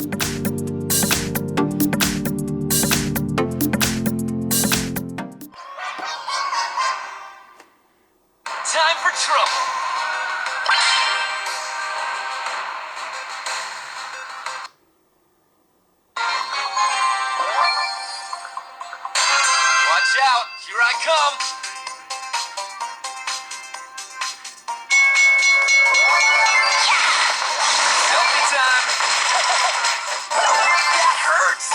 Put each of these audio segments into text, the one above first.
Time for trouble. Watch out, here I come. Selfie time. That hurts.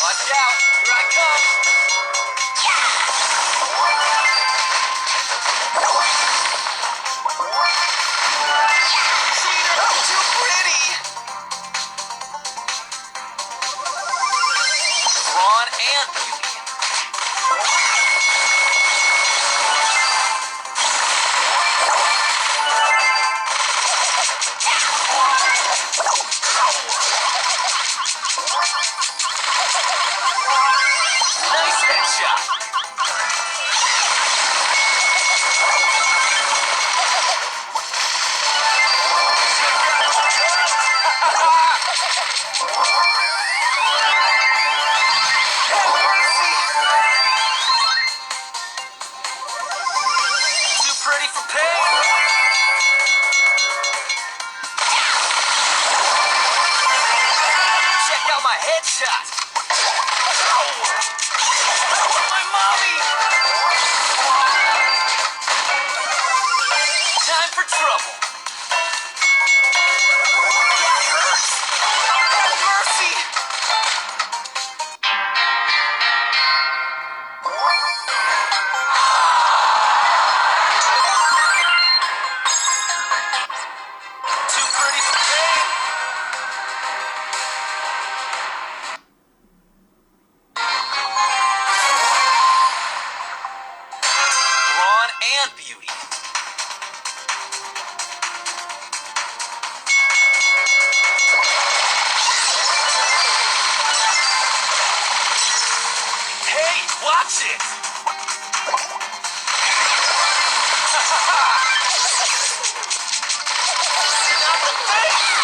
Watch out, here I come. Cheater, too pretty. Brawn and beauty. Nice headshot. Have mercy. Too pretty for pain. Check out my headshot. My mommy. Time for trouble. That hurts. Have mercy. Too pretty for pain. Brawn and beauty. Hey, watch it! Not the face!